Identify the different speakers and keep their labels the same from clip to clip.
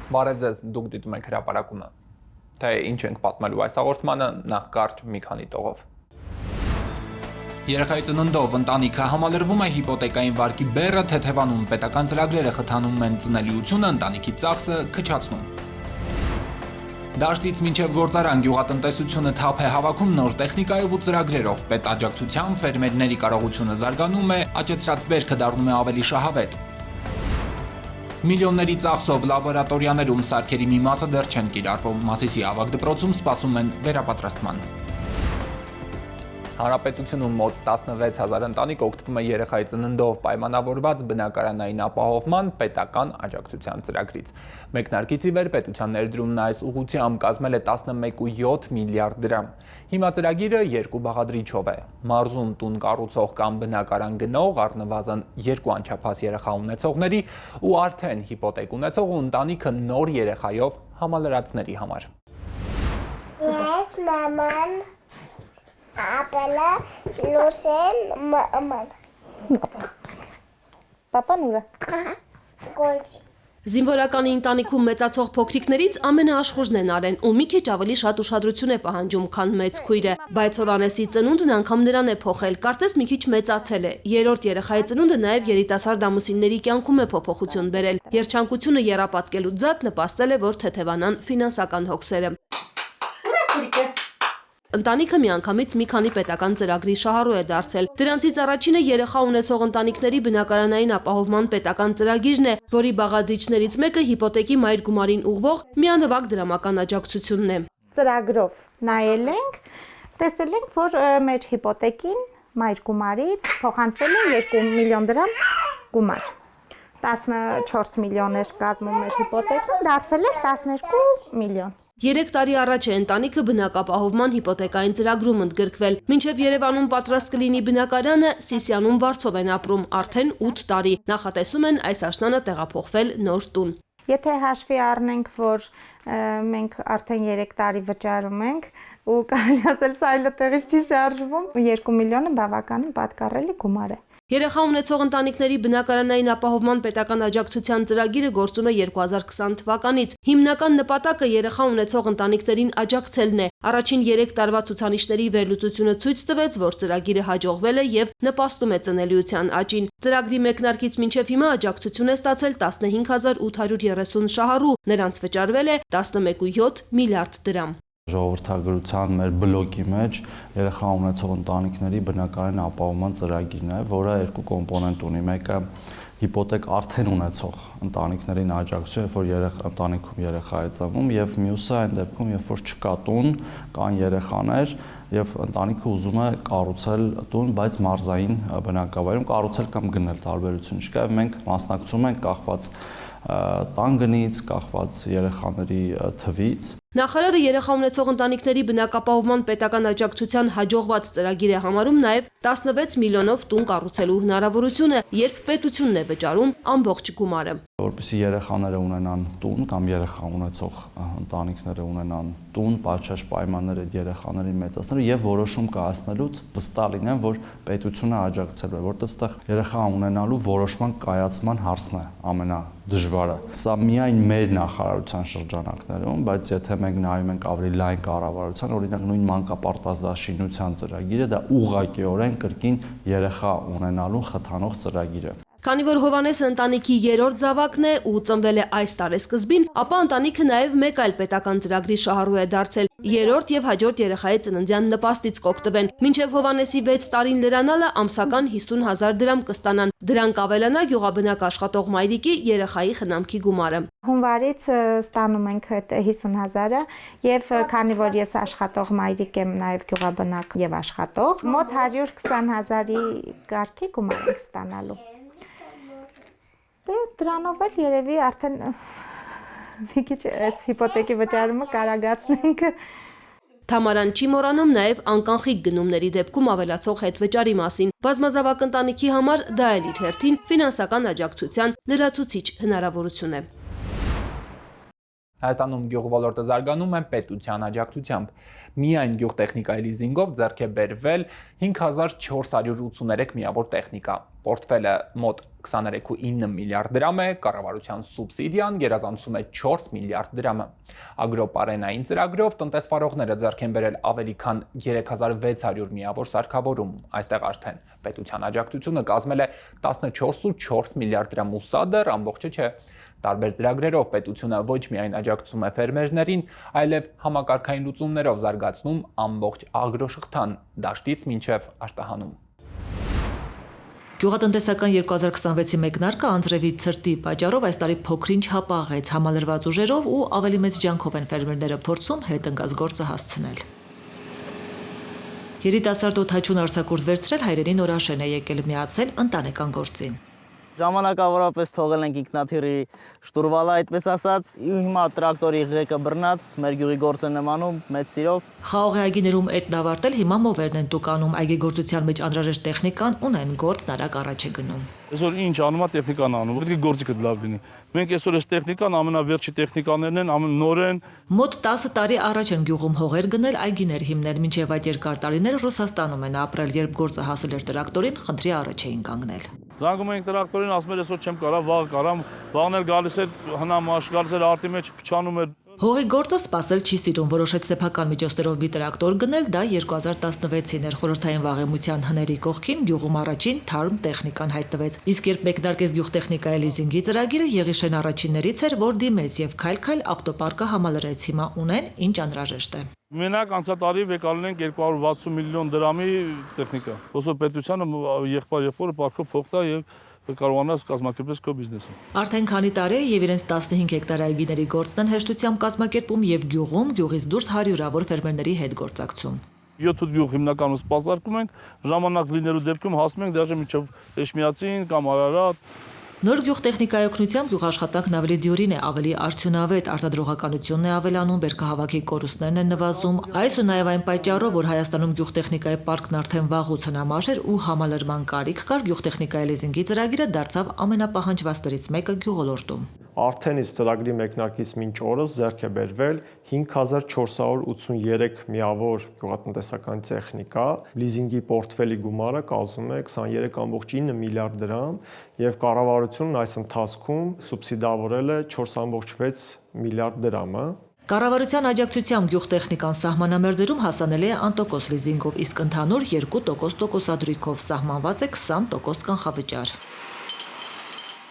Speaker 1: Բարև ձեզ, դուք դիտում եք հրապարակումը։ Թե ինչ ենք պատմելու այս հաղորդմանը, նախ կարճ մի քանի տողով։ Երեխայի ծննդով ընտանիքը համալրվում է հիպոթեկային վարկի բեռը թեթևանում, պետական ծրագրերը խթանում են ծնելիությունը, ընտանիքի ծախսը քչացնում։ Դաշտից մինչև գործարան գյուղատնտեսությունը թափ է հավաքում նոր տեխնիկայով ու ծրագրերով, պետաջակցությամբ ֆերմերների կարողությունը զարգանում է, աճեցրած բերքը դառնում է ավելի շահավետ։ Միլիոնների ծախսով լաբորատորիաներում սարքերի մի մասը դեռ չեն կիրառվում, Մասիսի ավագ դպրոցում սպասում են վերապատրաստման։ Հանրապետությունում մոտ 16,000 ընտանիք օգտվում է երեխայի ծննդով պայմանավորված բնակարանային ապահովման պետական աջակցության ծրագրից։ Մեկնարկից ի վեր պետության ներդրումն այս ուղղությամբ կազմել է 11,7 միլիարդ դրամ։ Հիմա ծրագիրը երկու բաղադրիչով է։ Մարզում տուն կառուցող կամ բնակարան գնող, առնվազն 2 անչափահաս երեխա ունեցողների ու արդեն հիպոթեք ունեցող ու ընտանիքը նոր երեխայով համալրածների համար։
Speaker 2: Ես մաման ապելը լուսեն մաման։
Speaker 3: Պապան ուր է։
Speaker 2: Գորջ։
Speaker 4: Զինվորականի ընտանիքում մեծացող փոքրիկներից ամենաաշխուժն են Արեն ու մի քիչ ավելի շատ ուշադրություն է պահանջում, քան մեծ քույրը, բայց Հովհաննեսի ծնունդն անգամ նրան է փոխել, կարծես մի քիչ մեծացել է։ Երրորդ երեխայի ծնունդը նաև երիտասարդ ամուսինների կյանքում է փոփոխություն բերել։ Երջանկությունը եռապատկելու ձատ նպաստել է, որ թեթևանան ֆինանսական հոգսերը։ Ընտանիքը միանգամից մի քանի պետական ծրագրի շահառու է դարձել։ Դրանցից առաջինը երեխա ունեցող ընտանիքների բնակարանային ապահովման պետական ծրագիրն է, որի բաղադրիչներից մեկը հիպոթեկի մայր գումարին ուղղվող միանվագ դրամական աջակցությունն է։
Speaker 3: Ծրագրով նայել ենք, տեսել ենք, որ մեր հիպոթեկին մայր գումարից փոխանցվել է 2 միլիոն դրամ գումար։ 14 միլիոն էր կազմում մեր հիպոթեկը, դարձել էր 12 միլիոն։
Speaker 4: 3 տարի առաջ է ընտանիքը բնակապահովման հիպոթեկային ծրագրում ընդգրկվել։ Մինչև Երևանում պատրաստ կլինի բնակարանը, Սիսիանում վարձով են ապրում արդեն 8 տարի։ Նախատեսում են այս աշնանը տեղափոխվել նոր տուն։
Speaker 3: Եթե հաշվի առնենք, որ մենք արդեն 3 տարի վճարում ենք ու կարելի ասել սա այլ տեղից չի շարժվում, 2 միլիոնը բավականին պատկառելի գումար է։
Speaker 4: Երեխա ունեցող ընտանիքների բնակարանային ապահովման պետական աջակցության ծրագիրը գործում է 2020 թվականից։ Հիմնական նպատակը երեխա ունեցող ընտանիքներին աջակցելն է։ Առաջին 3 տարվա ցուցանիշների վերլուծությունը ցույց տվեց, որ ծրագիրը հաջողվել է եւ նպաստում է ծնելիության աճին։ Ծրագրի մեկնարկից մինչև հիմա աջակցություն է ստացել 15830 շահառու, նրանց վճարվել է 11,7 միլիարդ դրամ։
Speaker 5: Ժողովրդագրության մեր բլոկի մեջ երեխա ունեցող ընտանիքների բնակարան ապահովման ծրագիրն է, որը երկու կոմպոնենտ ունի։ Մեկը հիպոթեք արդեն ունեցող ընտանիքներին աջակցություն, որ ընտանիքում երեխա է ծնվում, եւ մյուսը այն դեպքում, երբ որ չկա տուն, կան երեխաներ եւ ընտանիքը ուզում է կառուցել տուն, բայց մարզային բնակավայրում կառուցել կամ գնել տարբերություն չկա, եւ մենք մասնակցում ենք կախված տան գնից, կախված երեխաների թվից։
Speaker 4: Նախարարը երեխա ունեցող ընտանիքների բնակապահովման պետական աջակցության հաջողված ծրագիր է համարում նաև 16 միլիոնով տուն կառուցելու հնարավորությունը, երբ պետությունն է վճարում ամբողջ գումարը։
Speaker 5: Որպեսզի երեխաները ունենան տուն կամ երեխա ունեցող ընտանիքները ունենան տուն, պատշաճ պայմաններ այդ երեխաներին մեծացնելու եւ որոշում կայացնելուց վստահ լինեն, որ պետությունը աջակցելու է, որտեղ այդտեղ երեխա ունենալու որոշման կայացման հարցն է ամենադժվարը։ Սա միայն մեր նախարարության շրջանակներում, բայց եթե մենք նայում ենք ավելի լայն կառավարության, օրինակ նույն մանկապարտեզաշինության ծրագիրը, դա ուղղակիորեն կրկին երեխա ունենալու խթանող ծրագիր է։
Speaker 4: Քանի որ Հովհաննեսը ընտանիքի երրորդ զավակն է ու ծնվել է այս տարեսկզբին, ապա ընտանիքը նաև մեկ այլ պետական ծրագրի շահառու է դարձել։ Երրորդ եւ հաջորդ երեխայի ծննդյան նպաստից կօգտվեն։ Մինչև Հովհաննեսի 6 տարին լրանալը ամսական 50,000 դրամ կստանան։ Դրան կավելանա գյուղաբնակ աշխատող մայրիկի երեխայի խնամքի գումարը։
Speaker 3: Հունվարից ստանում ենք այդ 50,000-ը եւ քանի որ ես աշխատող մայրիկ եմ, նաեւ գյուղաբնակ եւ աշխատող, մոտ 120,000-ի կարգի գումար ենք ստանալու։ Դե դրանով էլ երևի արդեն մի քիչ այս հիպոթեկի վճարումը կարագացնենք։
Speaker 4: Թամարան չի մոռանում նաև անկանխիկ գնումների դեպքում ավելացող հետվճարի մասին։ Բազմազավակ ընտանիքի համար դա էլ իր հերթին ֆինանսական աջակցության լրացուցիչ հնարավորություն է։
Speaker 1: Հայաստանում գյուղոլորտը զարգանում է պետության աջակցությամբ։ Միայն գյուղտեխնիկայի լիզինգով ձեռք է բերվել 5483 միավոր տեխնիկա։ Պորտֆելը մոտ 23.9 միլիարդ դրամ է, կառավարության սուբսիդիան գերազանցում է 4 միլիարդ դրամը։ Ագրոպարենային ծրագրով տնտեսվարողները ձեռք են բերել ավելի քան 3600 միավոր սարքավորում։ Այստեղ արդեն պետության աջակցությունը կազմել է 14.4 միլիարդ դրամ ու սա դեռ ամբողջը չէ։ Տարբեր ծրագրերով պետությունը ոչ միայն աջակցում է ֆերմերներին, այլև համակարգային լուծումներով զարգացնում ամբողջ ագրոշղթան՝ դաշտից մինչև արտահանում։
Speaker 6: Գյուղատնտեսական 2026-ի մեկնարկը անձրևի ցրտի պատճառով այս տարի փոքրինչ հապաղեց, համալրված ուժերով ու ավելի մեծ ջանքով են ֆերմերները փորձում հետ ընկած գործը հասցնել։ Երիտասարդ օդաչուն արձակուրդ վերցրել հայրենի Նորաշեն է եկել միացել ընտանեկան գործին։
Speaker 7: Ժամանակավորապես թողել ենք ինքնաթիռի շտուրվալը, այդպես ասած, ու հիմա տրակտորի ղեկը բռնած, մեր գյուղի գործը նմանում, մեծ սիրով։
Speaker 6: Խաղողի այգիներում էտն ավարտել, հիմա մովերն են տուկանում, այգեգործության մեջ անհրաժեշտ տեխնիկան ունեն, գործն արագ առաջ է գնում։
Speaker 8: Այսօր ինչ անում է տեխնիկան անում, պետք է գործիքը լավ լինի։ Մենք այսօր այս տեխնիկան ամենավերջի տեխնիկաներն են, նոր են։
Speaker 6: Մոտ 10 տարի առաջ են գյուղում հողեր գնել, այգիներ հիմնել, մինչև այդ երկար տարիներ Ռուսաստանում են ապրել, երբ գործը հասել էր տրակտորին, խնդրի առաջ էին կանգնել։
Speaker 8: Զանգում ենք տրակտորին, ասում էր այսօր չեմ կարա, վաղ կարամ, վաղն էլ գալիս էր հնամաշ, գալիս էր արտի մեջ փչանում էր։
Speaker 6: Հողի գործը սպասել չի սիրում, որոշեց սեփական միջոցներով մի տրակտոր գնել, դա 2016-ին էր խորհրդային վաղեմության հների կողքին գյուղում առաջին թարմ տեխնիկան հայտնվեց։ Իսկ երբ մեկնարկեց գյուղտեխնիկայի լիզինգի ծրագիրը, Եղիշեն առաջիններից էր, որ դիմեց եւ քայլ-քայլ ավտոպարկը համալրեց, հիմա ունեն ինչ անհրաժեշտ է։
Speaker 8: Մենակ անցյալ վեկալել ենք 260 միլիոն դրամի տեխնիկա։ Ոսո պետությանը եղբայրը պարկով փող տա եւ կարողանաս կազմակերպել քո բիզնեսը։
Speaker 6: Արդեն քանի տարի է եւ իրենց 15 հեկտար այգիների գործն են հեշտությամբ կազմակերպում եւ գյուղից դուրս հարյուրավոր ֆերմերների հետ գործակցում։
Speaker 8: 7 գյուղ հիմնականում սպասարկում ենք, ժամանակ լինելու դեպքում հասնում ենք դաժե մինչև Էշմիածին կամ Արարատ։
Speaker 6: Նոր գյուղտեխնիկայի օգնությամբ գյուղաշխատանքն ավելի դյուրին է, ավելի արդյունավետ, արտադրողականությունն է ավելանում, բերքահավաքի կորուստներն են նվազում, այս ու նաև այն պատճառով, որ Հայաստանում գյուղտեխնիկայի պարկն արդեն վաղուց հնամաշ էր ու համալրման կարիք կար, գյուղտեխնիկայի լիզինգի ծրագիրը դարձավ ամենապահանջվածներից մեկը գյուղոլորտում։
Speaker 9: Արդեն իսկ ծրագրի մեկնարկից մինչ օրս ձեռք է բերվել 5483 միավոր գյուղատնտեսական տեխնիկա, լիզինգի պորտֆելի գումարը կազմում է 23.9 միլիարդ դրամ եւ կառավարությունն այս ընթացքում սուբսիդավորել է 4.6 միլիարդ դրամը։
Speaker 6: Կառավարության աջակցությամբ գյուղտեխնիկան սահմանամերձերում հասանելի է անտոկոս լիզինգով, իսկ ընդհանուր 2% տոկոսադրույքով սահմանված է 20% կանխավճար։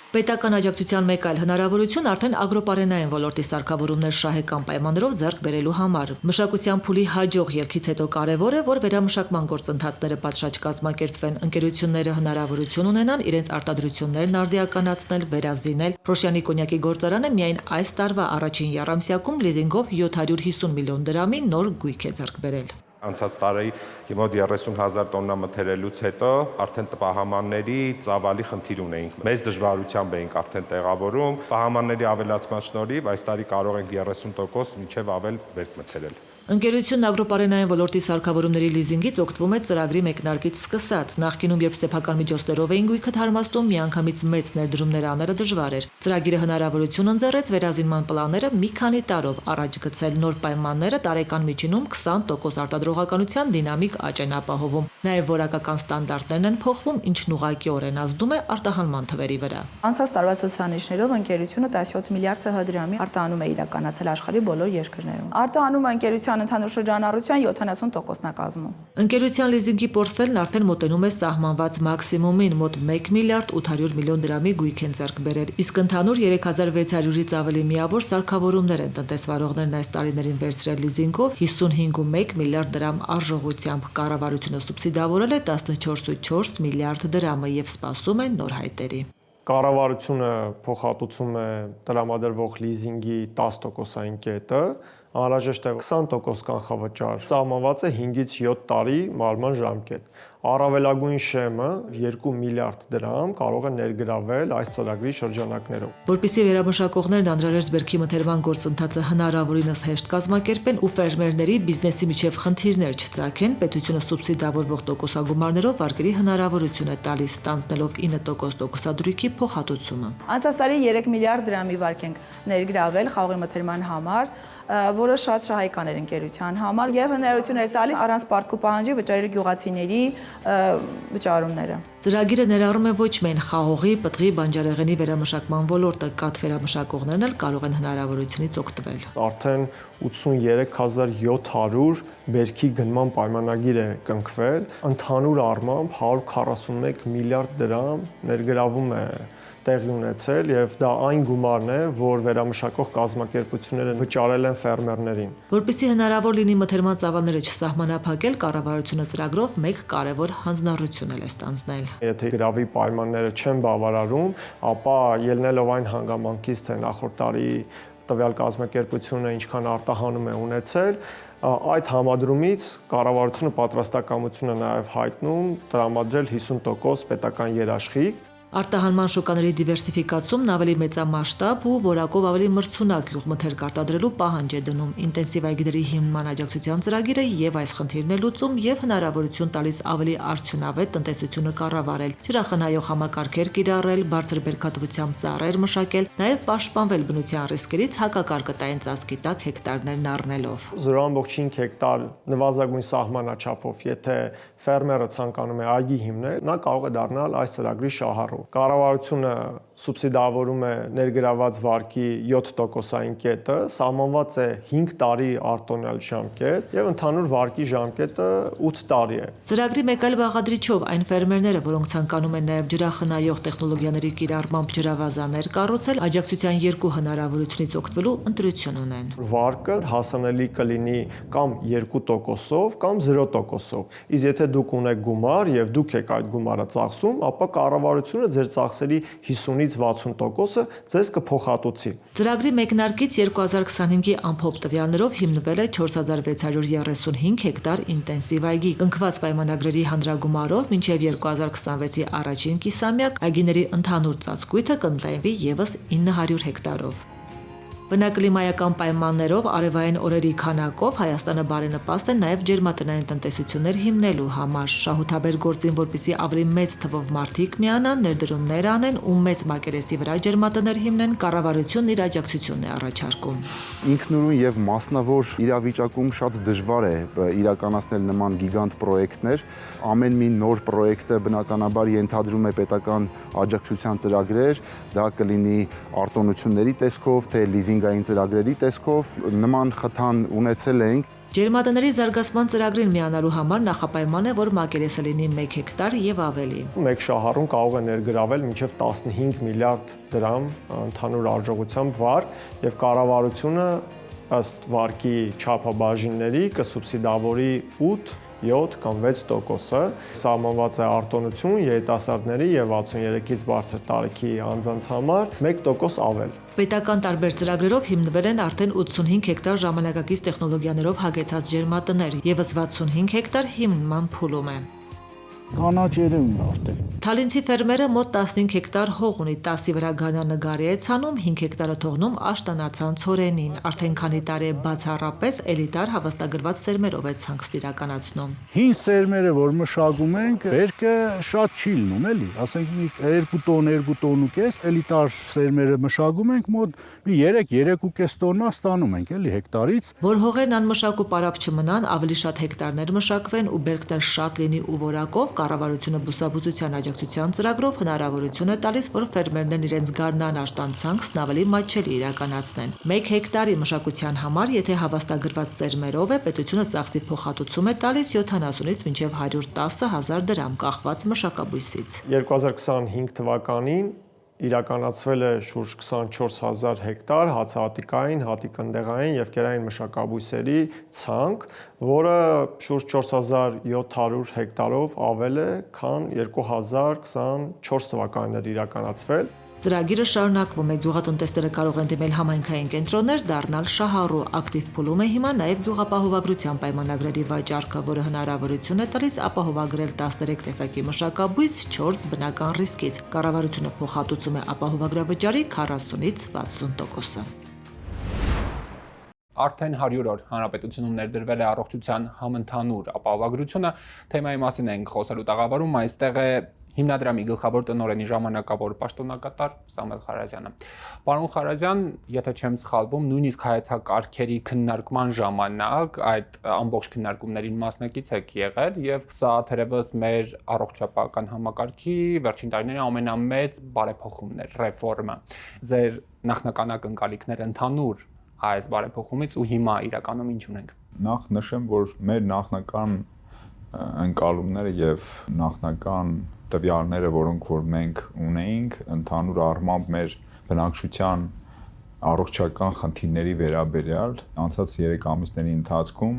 Speaker 6: Պետական աջակցության մեկ այլ հնարավորություն արդեն ագրոպարենային ոլորտի սարքավորումներ շահեկան պայմաններով ձեռք բերելու համար։ Մշակության փուլի հաջող ելքից հետո կարևոր է, որ վերամշակման գործընթացները պատշաճ կազմակերպվեն, ընկերությունները հնարավորություն ունենան իրենց արտադրություններն արդիականացնել, վերազինել։ Փրոշյանի կոնյակի գործարանը միայն այս տարվա առաջին եռամսյակում լիզինգով 750 միլիոն դրամի նոր գույք է ձեռք բերել։
Speaker 10: Անցած տարի մոտ 30,000 տոննա մթերելուց հետո արդեն պահամանների ծավալի խնդիր ունեինք։ Մեծ դժվարությամբ էինք արդեն տեղավորում։ Պահամանների ավելացման շնորհիվ այս տարի կարող ենք 30% մինչև ավել բերք մթերել։
Speaker 6: Ընկերությունն ագրոպարենային ոլորտի սարքավորումների լիզինգից օգտվում է ծրագրի մեկնարկից սկսած։ Նախկինում, երբ սեփական միջոցներով էին գույքը թարմաստում, միանգամից մեծ ներդրումներ անելը դժվար էր։ Ծրագիրը հնարավորություն ընձեռեց վերազինման պլանները մի քանի տարով առաջ գցել, նոր պայմանները տարեկան միջինում 20% արտադրողականության դինամիկ աճ են ապահովում։ Նաև որակական ստանդարտներն են փոխվում, ինչն ուղղակիորեն ազդում է արտահանման թվերի վրա։
Speaker 11: Անցած տարվա ցուցանիշներով ընկերությունը 17 միլիարդ ՀՀ արտահանում է իրականացել աշխարհի բոլոր երկրներում։ Արտահանումը ընկերության ընդհանուր շրջանառության 70%-ն է կազմում։
Speaker 6: Ընկերության լիզինգի պորտֆելն արդեն մոտենում է սահմանված մաքսիմումին, մոտ 1 միլիարդ 800 միլիոն դրամի գույք են ձեռք բերել, իսկ ընդհանուր 3600-ից ավելի միավոր սարքավորումներ են տնտեսվարողներն այս տարիներին վերցրել լիզինգով 55.1 միլիարդ դրամ արժողությամբ։ Կառավարությունը սուբսիդավորել է 14.4 միլիարդ դրամը եւ սպասում է նոր հայտերի։
Speaker 9: Կառավարությունը փոխհատուցում է տրամադրվող լիզինգի 10%-ային կետը, անհրաժեշտ է 20% կանխավճար, սահմանված է 5-ից 7 տարի մարման ժամկետ։ Առավելագույն շեմը 2 միլիարդ դրամ կարող է ներգրավել այս ծրագրի շրջանակներում։
Speaker 6: Որպեսզի վերամշակողներն անհրաժեշտ բերքի մթերման գործընթացը հնարավորինս հեշտ կազմակերպեն ու ֆերմերների բիզնեսի միջև խնդիրներ չծագեն, պետությունը սուբսիդավորվող տոկոսագումարներով վարկերի հնարավորություն է տալիս, ստանձնելով 9% տոկոսադրույքի փոխհատուցումը։
Speaker 11: Անցած տարի 3 միլիարդ դրամի վարկ ենք ներգրավել խաղողի մթերման համար, որը շատ շահեկան էր ընկերության համար եւ հնարավորություն էր տալիս առանց պարտքու պահանջի վճարել գյուղացիների վճարումները։
Speaker 6: Ծրագիրը ներառում է ոչ միայն խաղողի, պտղի, բանջարեղենի վերամշակման ոլորտը, կաթ վերամշակողներն էլ կարող են հնարավորությունից օգտվել։
Speaker 9: Արդեն 83700 բերքի գնման պայմանագիր է կնքվել, ընդհանուր առմամբ 141 միլիարդ դրամ ներգրավում է տեղի ունեցել եւ դա այն գումարն է, որ վերամշակող կազմակերպությունները վճարել են ֆերմերներին։
Speaker 6: Որպեսզի հնարավոր լինի մթերման ծավալները չսահմանափակել, կառավարությունը ծրագրով մեկ կարևոր հանձնառություն է ստանձնել։
Speaker 9: Եթե գրավի պայմանները չեն բավարարում, ապա ելնելով այն հանգամանքից, թե նախորդ տարի տվյալ կազմակերպությունը ինչքան արտահանում է ունեցել, այդ համադրումից կառավարությունը պատրաստակամություն է նաև հայտնում տրամադրել 50% պետական երաշխիք։
Speaker 6: Արտահանման շուկաների դիվերսիֆիկացումն ավելի մեծամասշտաբ ու որակով ավելի մրցունակ գյուղմթերք արտադրելու պահանջ է դնում։ Ինտենսիվ այգիների հիմնման աջակցության ծրագիրը եւ այս խնդիրն է լուծում եւ հնարավորություն տալիս ավելի արդյունավետ տնտեսությունը կառավարել, ջրախնայող համակարգեր կիրառել, բարձր բերքատվությամբ ծառեր մշակել, նաեւ պաշտպանվել բնության ռիսկերից հակակարկտային ծածկի տակ հեկտարներն առնելով։
Speaker 9: 0.5 հեկտար նվազագույն սահմանաչափով, եթե ֆերմերը ցանկանում է այգի հիմնել, նա կարող է դառնալ այս ծրագրի շահառու։ Կառավարությունը սուբսիդավորում է ներգրաված վարկի 7%-ային կետը, սահմանված է 5 տարի արտոնյալ ժամկետ եւ ընդհանուր վարկի ժամկետը 8 տարի է։
Speaker 6: Ծրագրի մեկ այլ բաղադրիչով այն ֆերմերները, որոնք ցանկանում են նաեւ ջրախնայող տեխնոլոգիաների կիրառմամբ ջրավազաներ կառուցել, աջակցության երկու հնարավորությունից օգտվելու ընտրություն ունեն։
Speaker 9: Վարկը հասանելի կլինի կամ 2%-ով կամ 0%-ով։ Իսկ եթե դուք ունեք գումար եւ դուք եք այդ գումարը ծախսում, ապա կառավարությունը ձեր ծախսերի 50-ից 60%-ը ձեզ կփոխհատուցի։
Speaker 6: Ծրագրի մեկնարկից 2025-ի ամփոփ տվյալներով հիմնվել է 4635 հեկտար ինտենսիվ այգի։ Կնքված պայմանագրերի հանրագումարով մինչև 2026-ի առաջին կիսամյակ այգիների ընդհանուր ծածկույթը կընդլայնվի եւս 900 հեկտարով։ Բնակլիմայական պայմաններով արևային օրերի քանակով Հայաստանը բարենպաստ է նաև ջերմատնային տնտեսություններ հիմնելու համար։ Շահութաբեր գործին, որպեսզի ավելի մեծ թվով մարդիկ միանան, ներդրումներ անեն ու մեծ մակերեսի վրա ջերմատներ հիմնեն, կառավարությունն իր աջակցությունն է առաջարկում։
Speaker 12: Ինքնուրույն եւ մասնավոր իրավիճակում շատ դժվար է իրականացնել նման գիգանտ պրոյեկտներ։ Ամեն մի նոր պրոյեկտը բնականաբար ենթադրում է պետական աջակցության ծրագրեր, դա կլինի արտոնությունների տեսքով, թե լիզինգային ծրագրերի տեսքով, նման խթան ունեցել ենք։
Speaker 6: Ջերմատների զարգացման ծրագրին միանալու համար նախապայման է, որ մակերեսը լինի 1 հեկտար եւ ավելի։
Speaker 9: Մեկ շահառուն կարող է ներգրավել մինչև 15 միլիարդ դրամ ընդհանուր արժողությամբ վարկ եւ կառավարությունը ըստ վարկի չափաբաժինների կսուբսիդավորի 8 7 կամ 6%-ը սահմանված է արտոնություն երիտասարդների եւ 63-ից բարձր տարիքի անձանց համար 1% ավել։
Speaker 6: Պետական տարբեր ծրագրերով հիմնվել են արդեն 85 հեկտար ժամանակակից տեխնոլոգիաներով հագեցած ջերմատներ, եւս 65 հեկտար հիմնման փուլում է։
Speaker 13: Կանաչերը ունի արդեն։
Speaker 6: Թալինցի ֆերմերը մոտ 15 հեկտար հող ունի, 10-ի վրա գարնանագարի է ցանում, 5 հեկտարը թողնում աշտանացան ցորենին, արդեն քանի տարի է բացառապես էլիտար հավաստագրված սերմերով է ցանքս իրականացնում։
Speaker 13: Հին սերմերը, որ մշակում ենք, բերքը շատ չի լինում, էլի, ասենք 2 տոն, 2 տոն ու կես, էլիտար սերմերը մշակում ենք մոտ 3-3.5 տոննա ստանում ենք, էլի, հեկտարից։
Speaker 6: Որ հողերն անմշակ ու պարապ չմնան, ավելի շատ հեկտարներ մշակվեն ու բերքն էլ շատ լինի ու որակով, կառավարությունը բուսաբուծության աջակցության ծրագրով հնարավորություն է տալիս, որ ֆերմերներն իրենց գարնան աշտանցանքն ավելի մատչելի իրականացնեն։ 1 հեկտարի մշակության համար, եթե հավաստագրված սերմերով է, պետությունը ծախսի փոխհատուցում է տալիս 70-ից մինչև 110,000 դրամ, կախված մշակաբույսից։
Speaker 9: 2025 թվականին իրականացվել է շուրջ 24000 հեկտար հացահատիկային, հատիկընդեղային եւ կերային մշակաբույսերի ցանք, որը շուրջ 4700 հեկտարով ավել է, քան 2024 թվականին էր իրականացվել։
Speaker 6: Ծրագիրը շարունակվում է, գյուղատնտեսները կարող են դիմել համայնքային կենտրոններ, դառնալ շահառու, ակտիվ փուլում է հիմա նաև գյուղապահովագրության պայմանագրերի վաճառքը, որը հնարավորություն է տալիս ապահովագրել 13 տեսակի մշակաբույս 4 բնական ռիսկից։ Կառավարությունը փոխհատուցում է ապահովագրավճարի 40-ից 60%-ը։
Speaker 1: Արդեն 100 օր հանրապետությունում ներդրվել է առողջության համընդհանուր ապահովագրությունը, թեմայի մասին ենք խոսելու տաղավարում, այստեղ է հիմնադրամի գլխավոր տնօրենի ժամանակավոր պաշտոնակատար Սամվել Խարազյանը։ Պարոն Խարազյան, եթե չեմ սխալվում, նույնիսկ հայեցակարգերի քննարկման ժամանակ այդ ամբողջ քննարկումներին մասնակից եք եղել եւ սա թերևս մեր առողջապահական համակարգի վերջին տարիների ամենամեծ բարեփոխումն է, ռեֆորմը։ Ձեր նախնական ակնկալիքները ընդհանուր այս բարեփոխումից ու հիմա իրականում ինչ ունենք։
Speaker 14: Նախ նշեմ, որ մեր նախնական ընկալումները եւ նախնական տվյալները, որոնք որ մենք ունեինք, ընդհանուր առմամբ մեր բնակչության առողջական խնդիրների վերաբերյալ անցած 3 ամիսների ընթացքում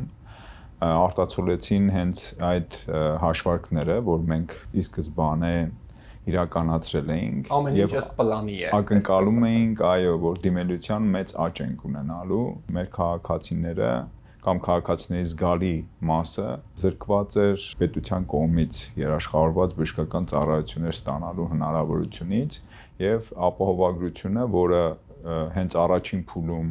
Speaker 14: արտացոլեցին հենց այդ հաշվարկները, որ մենք ի սկզբանե իրականացրել էինք
Speaker 1: եւ պլանի է։
Speaker 14: Ակնկալում էինք, այո, որ դիմելության մեծ աճ ենք ունենալու, մեր քաղաքացիները կամ քաղաքացիների զգալի մասը զրկված էր պետության կողմից երաշխավորված բժշկական ծառայություններ ստանալու հնարավորությունից եւ ապահովագրությունը, որը հենց առաջին փուլում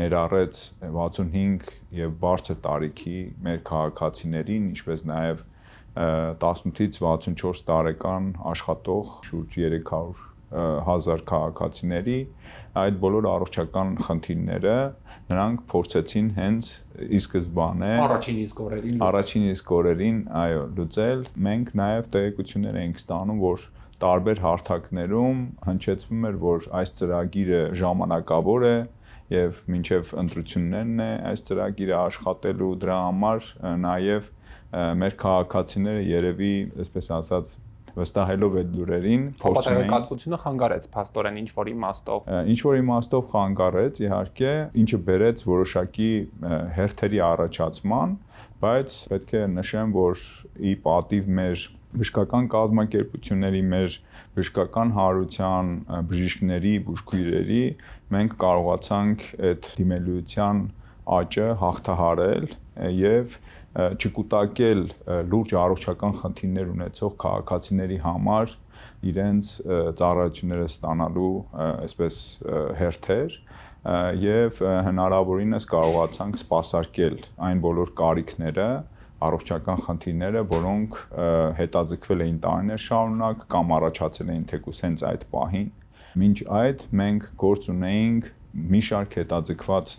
Speaker 14: ներառեց 65 եւ բարձր տարիքի մեր քաղաքացիներին, ինչպես նաեւ 18-ից 64 տարեկան աշխատող շուրջ 300,000 քաղաքացիների այդ բոլոր առողջական խնդիրները նրանք փորձեցին հենց ի սկզբանե առաջին իսկ օրերին այո լուծել։ Մենք նաև տեղեկություններ ենք ստանում, որ տարբեր հարթակներում հնչեցվում էր, որ այս ծրագիրը ժամանակավոր է եւ մինչեւ ընտրություններն է այս ծրագիրը աշխատելու, դրա համար նաև մեր քաղաքացիները երևի, այսպես ասած, վստահելով այդ լուրերին,
Speaker 1: փորձում էին պատկությունը խանգարեց փաստորեն ինչ որ իմաստով խանգարեց, իհարկե, ինչը բերեց որոշակի հերթերի առաջացման, բայց պետք է նշեմ, որ ի պատիվ մեր բժշկական կազմակերպությունների, մեր բժշկական հարության, բժիշկների, բուժքույրերի մենք կարողացանք այդ դիմելության աճը հաղթահարել եւ չկուտակել լուրջ առողջական խնդիրներ ունեցող քաղաքացիների համար իրենց ծառայությունները ստանալու այսպես հերթեր եւ հնարավորինս կարողացանք սպասարկել այն բոլոր կարիքները, առողջական խնդիրները, որոնք հետաձգվել էին տարիներ շարունակ կամ առաջացել էին թեկուզ հենց այդ պահին։ Մինչ այդ մենք գործ ունեինք մի շարք հետաձգված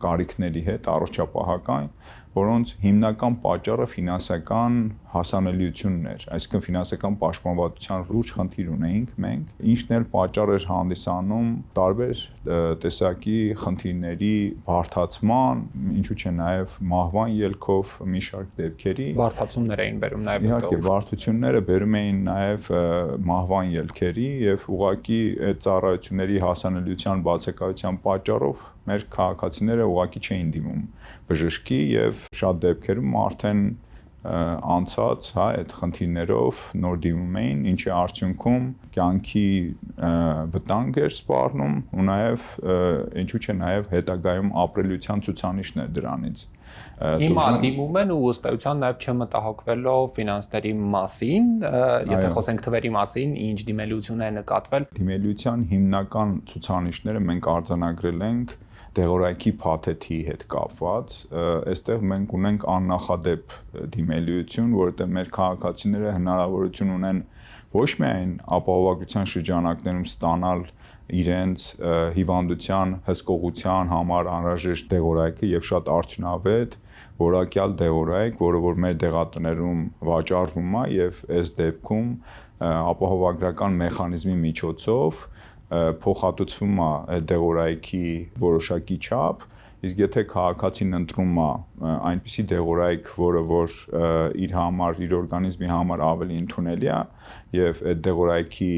Speaker 1: կարիքների հետ առողջապահական, որոնց հիմնական պատճառը ֆինանսական հասանելիությունն էր, այսինքն ֆինանսական պաշտպանվածության լուրջ խնդիր ունեինք մենք, ինչն էլ պատճառ էր հանդիսանում տարբեր տեսակի խնդիրների բարդացման, ինչու՞ չէ նաև մահվան ելքով մի շարք դեպքերի բարդացումներ էին բերում նաև
Speaker 14: իհարկե բարդությունները բերում էին նաև մահվան ելքերի եւ ուղղակի այդ ծառայությունների հասանելիության բացակայության պատճառով մեր քաղաքացիները ուղղակի չէին դիմում բժշկի եւ շատ դեպքերում արդեն անցած այդ խնդիրներով նոր դիմում էին, ինչի արդյունքում կյանքի վտանգ էր սպառնում ու նաև ինչու՞ չէ նաև հետագայում ապրելիության ցուցանիշն է դրանից։
Speaker 1: Հիմա դիմում են ու ըստ էության նաև չմտահոգվելով ֆինանսների մասին, եթե խոսենք թվերի մասին, ինչ դիմելիություն է նկատվել։
Speaker 14: Դիմելիության հիմնական ցուցանիշները մենք արձանագրել ենք դեղորայքի փաթեթի հետ կապված, այստեղ մենք ունենք աննախադեպ դիմելիություն, որովհետև մեր քաղաքացիները հնարավորություն ունեն ոչ միայն ապահովագրության շրջանակներում ստանալ իրենց հիվանդության հսկողության համար անհրաժեշտ դեղորայքը եւ շատ արդյունավետ որակյալ դեղորայք, որը որ մեր դեղատներում վաճառվում է եւ այս դեպքում ապահովագրական մեխանիզմի միջոցով փոխհատուցվում է այդ դեղորայքի որոշակի չափ, իսկ եթե քաղաքացին ընտրում է այնպիսի դեղորայք, որը որ իր համար, իր օրգանիզմի համար ավելի ընդունելի է եւ այդ դեղորայքի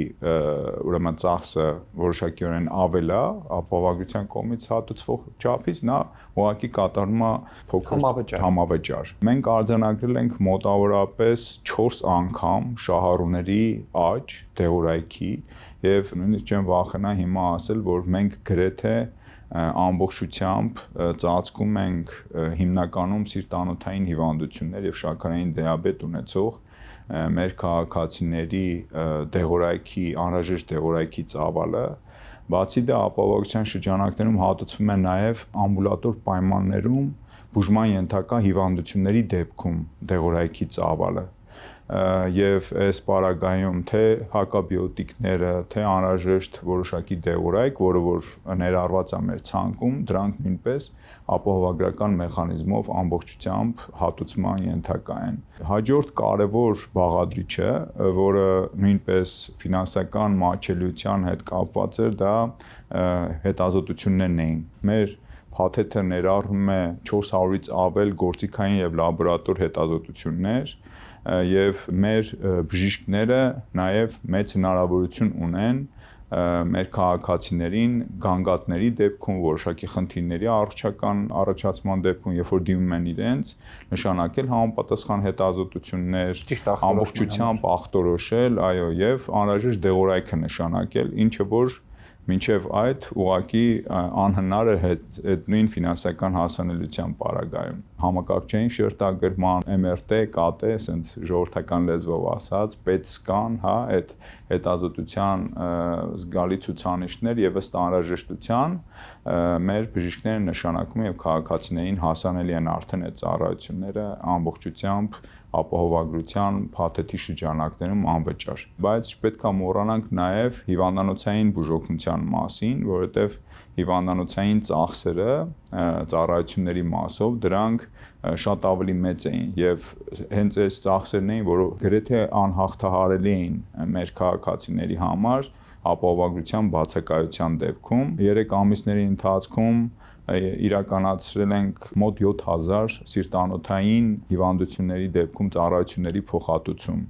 Speaker 14: ուրեմն ծախսը որոշակիորեն ավել է ապահովագրության կողմից հատուցվող չափից, նա ուղղակի կատարում է փոքր համավճար։ Մենք արձանագրել ենք մոտավորապես 4 անգամ շահառուների աճ դեղորայքի եւ նույնիսկ չեմ վախենա հիմա ասել, որ մենք գրեթե ամբողջությամբ ծածկում ենք հիմնականում սիրտանոթային հիվանդություններ եւ շաքարային դիաբետ ունեցող մեր քաղաքացիների դեղորայքի, անհրաժեշտ դեղորայքի ծավալը, բացի դա ապահովության շրջանակներում հատուցվում է նաեւ ամբուլատոր պայմաններում բուժման ենթակա հիվանդությունների դեպքում դեղորայքի ծավալը եւ այս պարագայում թե հակաբիոտիկները, թե անհրաժեշտ որոշակի դեղորայք, որը որ ներառված է մեր ցանկում, դրանք նույնպես ապահովագրական մեխանիզմով ամբողջությամբ հատուցման ենթակա են։ Հաջորդ կարևոր բաղադրիչը, որը նույնպես ֆինանսական մատչելիության հետ կապված էր, դա հետազոտություններն էին։ Մեր փաթեթը ներառում է 400-ից ավել գործիքային եւ լաբորատոր հետազոտություններ եւ մեր բժիշկները նաեւ մեծ հնարավորություն ունեն մեր քաղաքացիներին գանգատների դեպքում, որոշակի խնդիրների առաջացման դեպքում, երբ որ դիմում են իրենց, նշանակել համապատասխան հետազոտություններ, ամբողջությամբ ախտորոշել, այո, եւ անհրաժեշտ դեղորայքը նշանակել, ինչը որ մինչև այդ ուղղակի անհնար է այդ նույն ֆինանսական հասանելիության պարագայում։ Համակարգչային շերտագրման, MRT, ԿՏ, ասենց ժողովրդական լեզվով ասած, PET scan, հա, այդ հետազոտության զգալի ցուցանիշներ եւ ըստ անհրաժեշտության մեր բժիշկները նշանակում եւ քաղաքացիներին հասանելի են արդեն այդ ծառայությունները ամբողջությամբ ապահովագրության փաթեթի շրջանակներում անվճար։ Բայց չպետք է մոռանանք նաև հիվանդանոցային բուժօգնության մասին, որովհետև հիվանդանոցային ծախսերը ծառայությունների մասով դրանք շատ ավելի մեծ էին եւ հենց այս ծախսերն էին, որը գրեթե անհաղթահարելի էին մեր քաղաքացիների համար ապահովագրության բացակայության դեպքում 3 ամիսների ընթացքում իրականացրել ենք մոտ 7000 սիրտանոթային հիվանդությունների դեպքում ծառայությունների փոխհատուցում,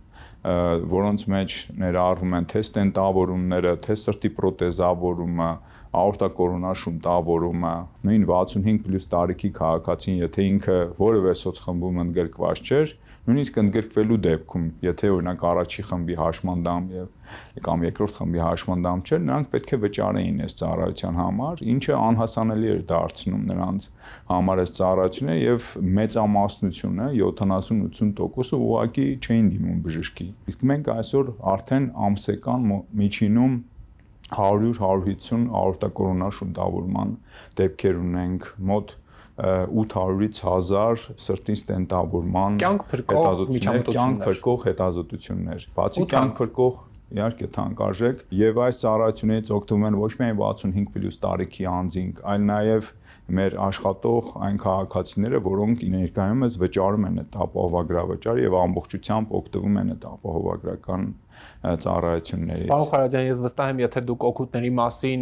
Speaker 14: որոնց մեջ ներառվում են թե ստենտավորումները, թե սրտի պրոթեզավորումը, աորտակորոնար շունտավորումը, նույն 65+ տարիքի քաղաքացին, եթե ինքը որևէ սոցխմբում ընդգրկված չէր, նույնիսկ ընդգրկվելու դեպքում, եթե օրինակ առաջի խմբի հաշմանդամ կամ երկրորդ խմբի հաշմանդամ չէր, նրանք պետք է վճարեին այս ծառայության համար, ինչը անհասանելի էր դարձնում նրանց համար այս ծառայությունը եւ մեծամասնությունը 70-80% ուղղակի չէին դիմում բժշկի։ Իսկ մենք այսօր արդեն ամսական միջինում 100-150 աորտակորոնար շունտավորման դեպքեր ունենք, մոտ 800-ից 1000 սրտի ստենտավորման կյանք փրկող հետազոտություններ։ Բացի կյանք փրկող իհարկե թանկարժեք եւ այս ծառայություններից օգտվում են ոչ միայն 65+ տարիքի անձինք, այլ նաեւ մեր աշխատող այն քաղաքացիները, որոնք ներկայումս վճարում են այդ ապահովագրավճարը եւ ամբողջությամբ օգտվում են այդ ապահովագրական ծառայություններից։
Speaker 1: Պարոն Խարազյան, ես վստահ եմ, եթե դուք օգուտների մասին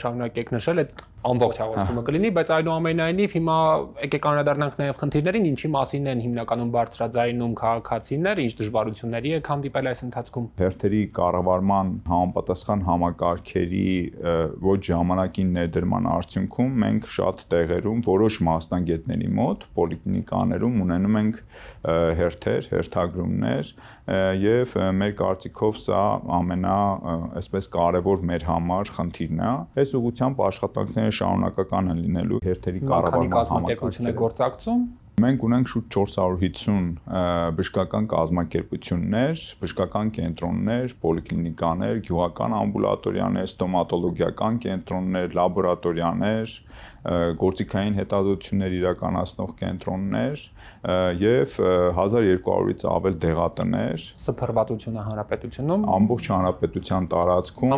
Speaker 1: շարունակեք նշել, այդ ամբողջ հաղորդումը կլինի, բայց այնուամենայնիվ հիմա եկեք անդրադառնանք նաև խնդիրներին, ինչի մասին են հիմնականում բարձրաձայնում քաղաքացիները, ինչ դժվարությունների եք հանդիպել այս ընթացքում։
Speaker 14: Հերթերի կառավարման համապատասխան համակարգերի ոչ ժամանակին ներդրման արդյունքում մենք շատ տեղերում որոշ մասնագետների մոտ պոլիկլինիկաներում ունենում ենք հերթեր, հերթագրումներ եւ մեր կարծիքով սա այսպես կարևոր մեր համար խնդիրն է։ Այս ուղղությամբ աշխատանքները շարունակական են լինելու հերթերի կառավարման համակարգը
Speaker 1: գործակցում։
Speaker 14: Մենք ունենք շուտ 450 բժշկական կազմակերպություններ, բժշկական կենտրոններ, պոլիկլինիկաներ, գյուղական ամբուլատորիաներ, ստոմատոլոգիական կենտրոններ, լաբորատորիաներ, գործիքային հետազոտություններ իրականացնող կենտրոններ եւ 1200-ից ավել դեղատներ։
Speaker 1: Սփռվածությունը հանրապետությունում
Speaker 14: ամբողջ հանրապետության տարածքում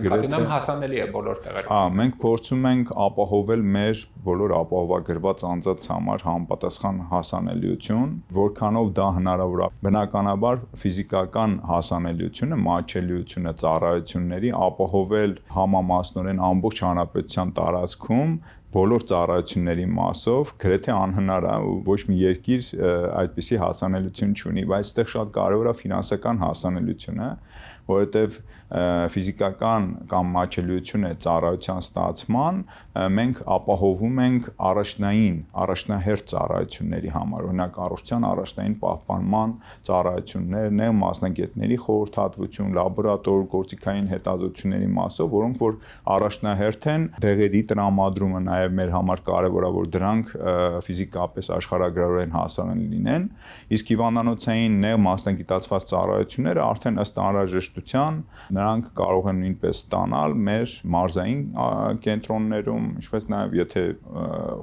Speaker 1: գրեթե հասանելի է բոլոր տեղերում։
Speaker 14: Մենք փորձում ենք ապահովել մեր բոլոր ապահովագրված անձանց համար համապատասխան հասանելիություն, որքանով դա հնարավոր է։ Բնականաբար ֆիզիկական հասանելիությունը, մատչելիությունը ծառայությունների ապահովել համամասնորեն ամբողջ հանրապետության տարածքում բոլոր ծառայությունների մասով գրեթե անհնար է ու ոչ մի երկիր այդպիսի հասանելիություն չունի, բայց այդտեղ շատ կարևոր է ֆինանսական հասանելիությունը, որովհետև ֆիզիկական կամ մատչելիություն է ծառայության ստացման, մենք ապահովում ենք առաջնահերթ ծառայությունների համար, օրինակ առողջության առաջնային պահպանման ծառայություններ, մասնագետների խորհրդատվություն, լաբորատոր գործիքային հետազոտությունների մասով, որոնք որ առաջնահերթ են, դեղերի տրամադրումը նաև մեր համար կարևոր է, որ դրանք ֆիզիկապես աշխարհագրորեն հասանելի լինեն, իսկ հիվանդանոցային նեղ մասնագիտացված ծառայությունները արդեն ըստ անհրաժեշտության նրանք կարող են նույնպես ստանալ մեր մարզային կենտրոններում, ինչպես նաև եթե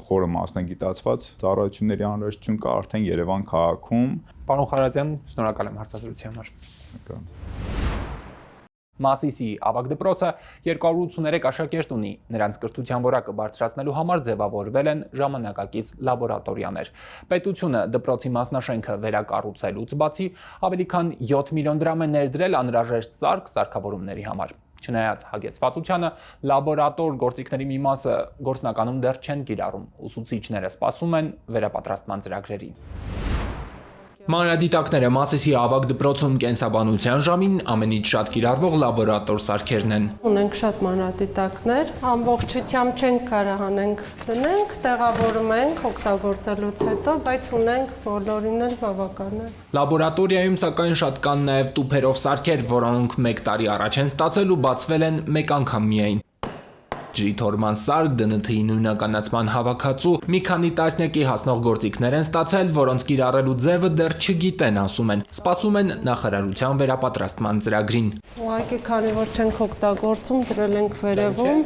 Speaker 14: խորը մասնագիտացված ծառայությունների անհրաժեշտություն կա արդեն Երևան քաղաքում։
Speaker 1: Պարոն Խարազյան, շնորհակալ եմ հարցազրույցի համար։ Մասիսի ավագ դպրոցը 283 աշակերտ ունի, նրանց կրթության որակը բարձրացնելու համար ձևավորվել են ժամանակակից լաբորատորիաներ։ Պետությունը դպրոցի մասնաշենքը վերակառուցելուց բացի ավելի քան 7 միլիոն դրամ է ներդրել անհրաժեշտ սարքավորումների համար։ Չնայած հագեցվածությանը, լաբորատոր գործիքների մի մասը գործնականում դեռ չեն կիրառում, ուսուցիչները սպասում են վերապատրաստման ծրագրերի։ Մանրադիտակները Մասիսի ավագ դպրոցում կենսաբանության ժամին ամենից շատ կիրառվող լաբորատոր սարքերն են։
Speaker 15: Ունենք շատ մանրադիտակներ, ամբողջությամբ չենք կարող անենք դնենք, տեղավորում ենք օգտագործելուց հետո, բայց ունենք բոլորին էլ բավական է։
Speaker 1: Լաբորատորիայում սակայն շատ կան նաև տուփերով սարքեր, որոնք 1 տարի առաջ են ստացել ու բացվել են մեկ անգամ միայն։ Ջրի թորման սարք, ԴՆԹ-ի նույնականացման հավաքածու, մի քանի տասնյակի հասնող գործիքներ են ստացել, որոնց կիրառելու ձևը դեռ չգիտեն, ասում են։ Սպասում են նախարարության վերապատրաստման ծրագրին։
Speaker 15: Ուղղակի քանի որ չենք օգտագործում, դրել ենք վերևում։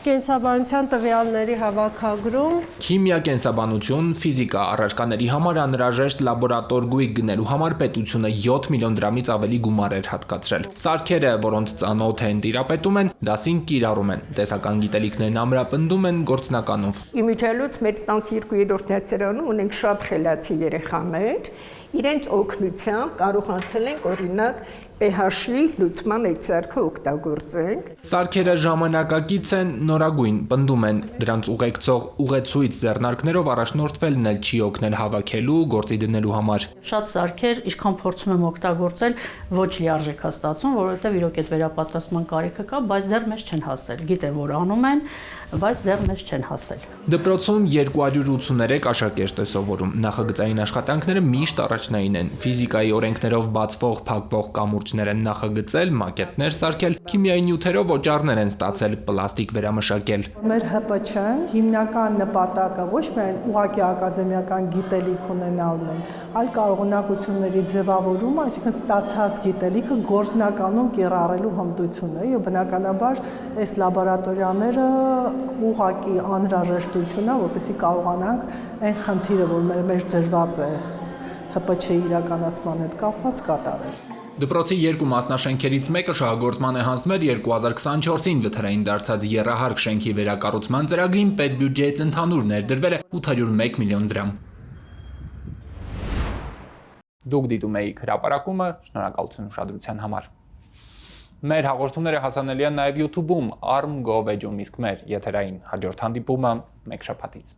Speaker 15: Կենսաբանության տվյալների հավաքագրում։
Speaker 1: Քիմիա, կենսաբանություն, ֆիզիկա առարկաների համար անհրաժեշտ լաբորատոր գույք գնելու համար պետությունը 7 միլիոն դրամից ավելի գումար էր հատկացրել։ Սարքերը, որոնց ծանոթ են տիրապետում են, դասին կիրառում են, տեսական գիտելիքներն ամրապնդում են գործնականով։
Speaker 16: Իմիջելուց մեր 12-րդ դասարանում ունենք շատ խելացի երեխաներ, իրենց օգնությամբ կարողացել ենք օրինակ pH-ի լուծման այդ սարքը օգտագործենք։
Speaker 1: Սարքերը ժամանակակից են, նորագույն, պնդում են, դրանց ուղեկցող ուղեցույց ձեռնարկներով առաջնորդվելն էլ չի օգնել հավաքելու, գործի դնելու համար։
Speaker 17: Շատ սարքեր ինչքան փորձում եմ օգտագործել, ոչ լիարժեք է ստացվում, որովհետև իրոք այդ վերապատրաստման կարիքը կա, բայց դեռ մեզ չեն հասել։ Գիտեմ, որ անում են, բայց դեռ մեզ չեն հասել։
Speaker 1: Դպրոցում 283 աշակերտ է սովորում։ Նախագծային աշխատանքները միշտ առաջնային են։ Ֆիզիկայի օրենքներով բացվող, փակվող կամուրջներ են նախագծել, մակետներ սարքել, քիմիայի նյութերով օճառներ են ստացել, պլաստիկ վերամշակել։
Speaker 18: Մեր ՀՊՉ-ն հիմնական նպատակը ոչ միայն ուղղակի ակադեմիական գիտելիք ունենալն է, այլ կարողունակությունների ձևավորումը, այսինքն ստացած գիտելիքը գործնականում կիրառելու հմտությունը, եւ բնականաբար այս լաբորատորիաները ուղղակի անհրաժեշտություն է, որպեսզի կարողանանք այն խնդիրը, որ մեր մեջ դրված է ՀՊՉ-ի իրականացման հետ կապված կատարել։
Speaker 1: Դպրոցի երկու մասնաշենքերից մեկը շահագործման է հանձնվել 2024-ին վթարային դարձած եռահարկ շենքի վերակառուցման ծրագրին պետբյուջեից ընդհանուր ներդրվել է 801 միլիոն դրամ։ Դուք դիտում եք հրապարակումը, շնորհակալություն ուշադրության համար։ Մեր հաղորդումները հասանելի են նաև YouTube-ում, Arm.gov էջում, իսկ մեր եթերային հաջորդ հանդիպումը մեկ շաբաթից։